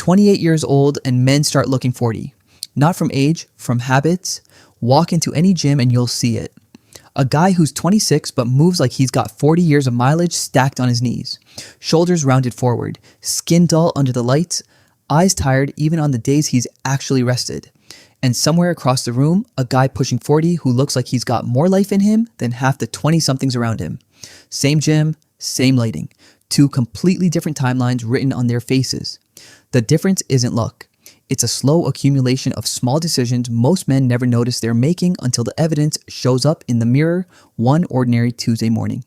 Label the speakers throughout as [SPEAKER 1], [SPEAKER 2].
[SPEAKER 1] 28 years old and men start looking 40. Not from age, from habits. Walk into any gym and you'll see it. A guy who's 26 but moves like he's got 40 years of mileage stacked on his knees. Shoulders rounded forward, skin dull under the lights, eyes tired even on the days he's actually rested. And somewhere across the room, a guy pushing 40 who looks like he's got more life in him than half the 20-somethings around him. Same gym, same lighting. Two completely different timelines written on their faces. The difference isn't luck. It's a slow accumulation of small decisions most men never notice they're making until the evidence shows up in the mirror one ordinary Tuesday morning.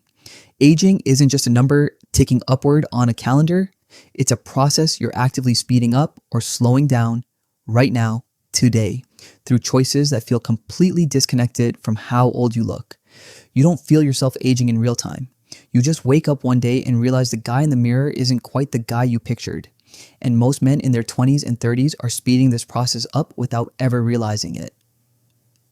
[SPEAKER 1] Aging isn't just a number ticking upward on a calendar. It's a process you're actively speeding up or slowing down right now, today, through choices that feel completely disconnected from how old you look. You don't feel yourself aging in real time. You just wake up one day and realize the guy in the mirror isn't quite the guy you pictured. And most men in their 20s and 30s are speeding this process up without ever realizing it.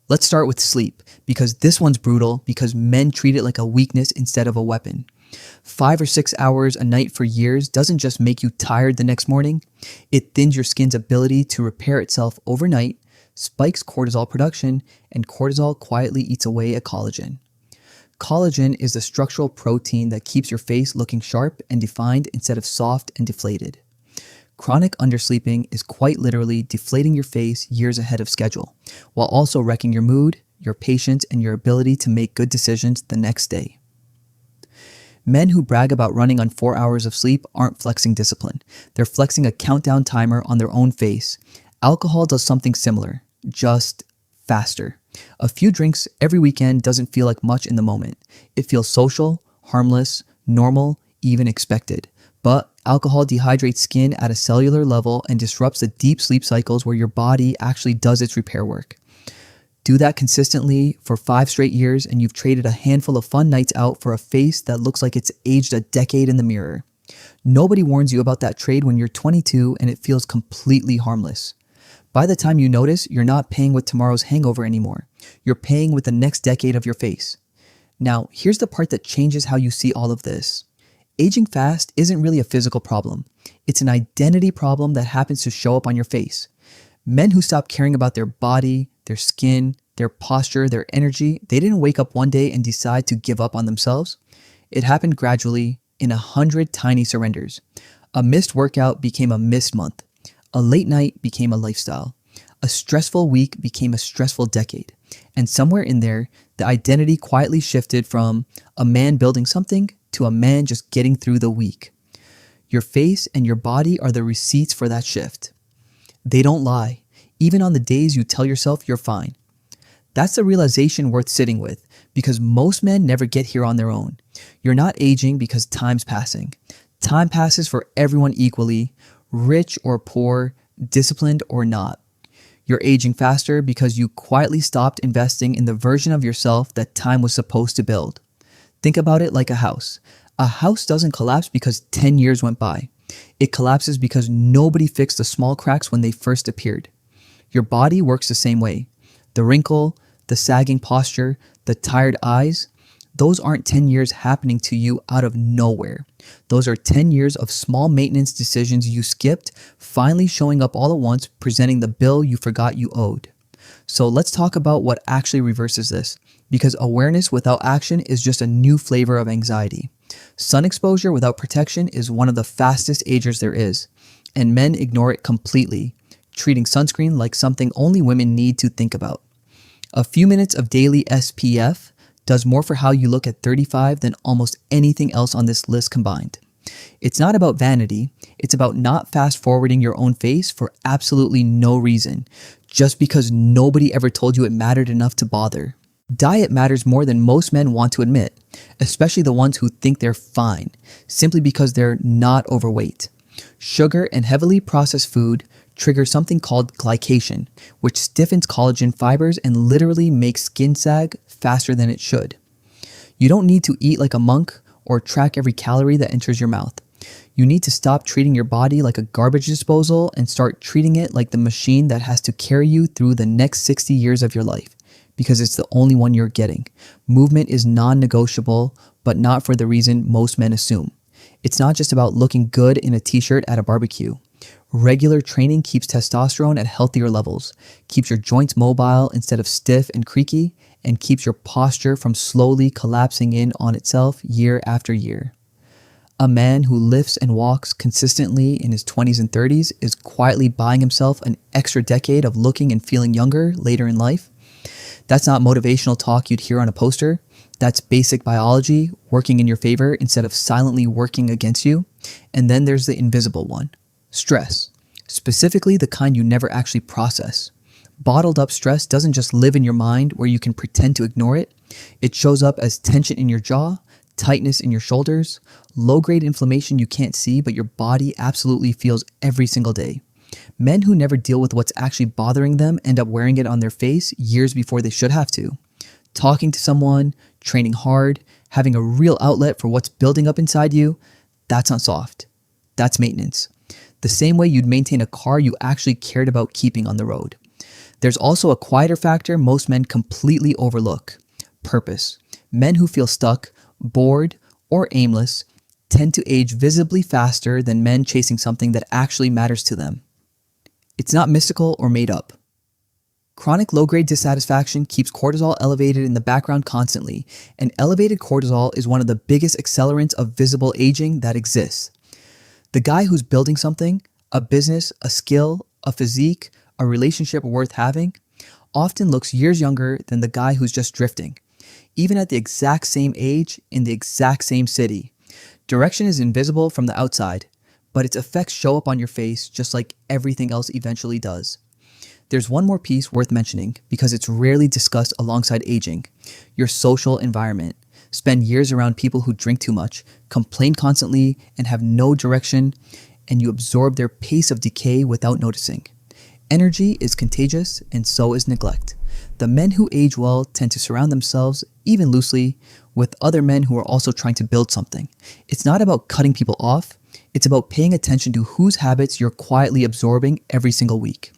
[SPEAKER 1] Let's start with sleep, because this one's brutal because men treat it like a weakness instead of a weapon. 5 or 6 hours a night for years doesn't just make you tired the next morning. It thins your skin's ability to repair itself overnight, spikes cortisol production, and cortisol quietly eats away at collagen. Collagen is the structural protein that keeps your face looking sharp and defined instead of soft and deflated. Chronic undersleeping is quite literally deflating your face years ahead of schedule, while also wrecking your mood, your patience, and your ability to make good decisions the next day. Men who brag about running on 4 hours of sleep aren't flexing discipline. They're flexing a countdown timer on their own face. Alcohol does something similar, just faster. A few drinks every weekend doesn't feel like much in the moment. It feels social, harmless, normal, even expected. But alcohol dehydrates skin at a cellular level and disrupts the deep sleep cycles where your body actually does its repair work. Do that consistently for 5 straight years and you've traded a handful of fun nights out for a face that looks like it's aged a decade in the mirror. Nobody warns you about that trade when you're 22 and it feels completely harmless. By the time you notice, you're not paying with tomorrow's hangover anymore. You're paying with the next decade of your face. Now, here's the part that changes how you see all of this. Aging fast isn't really a physical problem. It's an identity problem that happens to show up on your face. Men who stop caring about their body, their skin, their posture, their energy, they didn't wake up one day and decide to give up on themselves. It happened gradually in 100 tiny surrenders. A missed workout became a missed month. A late night became a lifestyle. A stressful week became a stressful decade. And somewhere in there, the identity quietly shifted from a man building something to a man just getting through the week. Your face and your body are the receipts for that shift. They don't lie, even on the days you tell yourself you're fine. That's a realization worth sitting with, because most men never get here on their own. You're not aging because time's passing. Time passes for everyone equally, rich or poor, disciplined or not. You're aging faster because you quietly stopped investing in the version of yourself that time was supposed to build. Think about it like a house. A house doesn't collapse because 10 years went by. It collapses because nobody fixed the small cracks when they first appeared. Your body works the same way. The wrinkle, the sagging posture, the tired eyes, those aren't 10 years happening to you out of nowhere. Those are 10 years of small maintenance decisions you skipped, finally showing up all at once, presenting the bill you forgot you owed. So let's talk about what actually reverses this, because awareness without action is just a new flavor of anxiety. Sun exposure without protection is one of the fastest agers there is, and men ignore it completely, treating sunscreen like something only women need to think about. A few minutes of daily SPF does more for how you look at 35 than almost anything else on this list combined. It's not about vanity, it's about not fast forwarding your own face for absolutely no reason, just because nobody ever told you it mattered enough to bother. Diet matters more than most men want to admit, especially the ones who think they're fine, simply because they're not overweight. Sugar and heavily processed food trigger something called glycation, which stiffens collagen fibers and literally makes skin sag faster than it should. You don't need to eat like a monk or track every calorie that enters your mouth. You need to stop treating your body like a garbage disposal and start treating it like the machine that has to carry you through the next 60 years of your life, because it's the only one you're getting. Movement is non-negotiable, but not for the reason most men assume. It's not just about looking good in a t-shirt at a barbecue. Regular training keeps testosterone at healthier levels, keeps your joints mobile instead of stiff and creaky, and keeps your posture from slowly collapsing in on itself year after year. A man who lifts and walks consistently in his 20s and 30s is quietly buying himself an extra decade of looking and feeling younger later in life. That's not motivational talk you'd hear on a poster. That's basic biology working in your favor instead of silently working against you. And then there's the invisible one, stress, specifically the kind you never actually process. Bottled up stress doesn't just live in your mind where you can pretend to ignore it. It shows up as tension in your jaw, tightness in your shoulders, low-grade inflammation you can't see but your body absolutely feels every single day. Men who never deal with what's actually bothering them end up wearing it on their face years before they should have to. Talking to someone, training hard, having a real outlet for what's building up inside you, that's not soft. That's maintenance. The same way you'd maintain a car you actually cared about keeping on the road. There's also a quieter factor most men completely overlook: purpose. Men who feel stuck, bored, or aimless tend to age visibly faster than men chasing something that actually matters to them. It's not mystical or made up. Chronic low-grade dissatisfaction keeps cortisol elevated in the background constantly, and elevated cortisol is one of the biggest accelerants of visible aging that exists. The guy who's building something, a business, a skill, a physique, a relationship worth having, often looks years younger than the guy who's just drifting, even at the exact same age in the exact same city. Direction is invisible from the outside, but its effects show up on your face just like everything else eventually does. There's one more piece worth mentioning because it's rarely discussed alongside aging: your social environment. Spend years around people who drink too much, complain constantly, and have no direction, and you absorb their pace of decay without noticing. Energy is contagious, and so is neglect. The men who age well tend to surround themselves, even loosely, with other men who are also trying to build something. It's not about cutting people off, it's about paying attention to whose habits you're quietly absorbing every single week.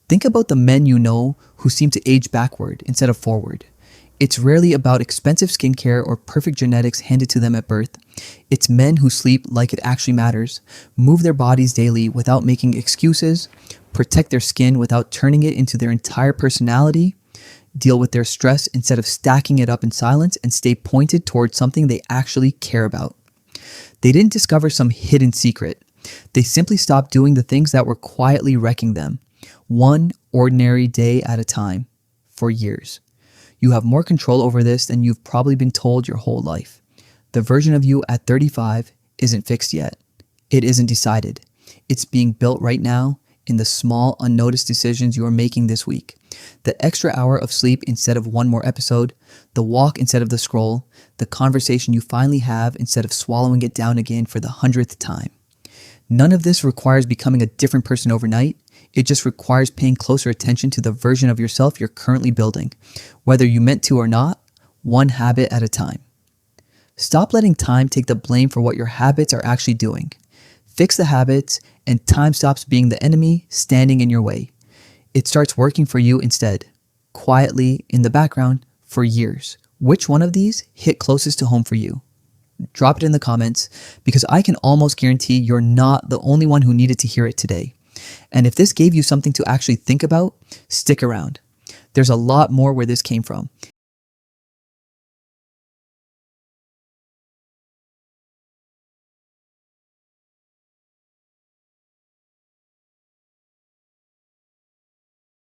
[SPEAKER 1] Think about the men you know who seem to age backward instead of forward. It's rarely about expensive skincare or perfect genetics handed to them at birth. It's men who sleep like it actually matters, move their bodies daily without making excuses, protect their skin without turning it into their entire personality, deal with their stress instead of stacking it up in silence, and stay pointed towards something they actually care about. They didn't discover some hidden secret. They simply stopped doing the things that were quietly wrecking them, one ordinary day at a time, for years. You have more control over this than you've probably been told your whole life. The version of you at 35 isn't fixed yet. It isn't decided. It's being built right now in the small, unnoticed decisions you are making this week. The extra hour of sleep instead of one more episode, the walk instead of the scroll, the conversation you finally have instead of swallowing it down again for the 100th time. None of this requires becoming a different person overnight. It just requires paying closer attention to the version of yourself you're currently building, whether you meant to or not, one habit at a time. Stop letting time take the blame for what your habits are actually doing. Fix the habits, and time stops being the enemy standing in your way. It starts working for you instead, quietly in the background for years. Which one of these hit closest to home for you? Drop it in the comments, because I can almost guarantee you're not the only one who needed to hear it today. And if this gave you something to actually think about, stick around. There's a lot more where this came from.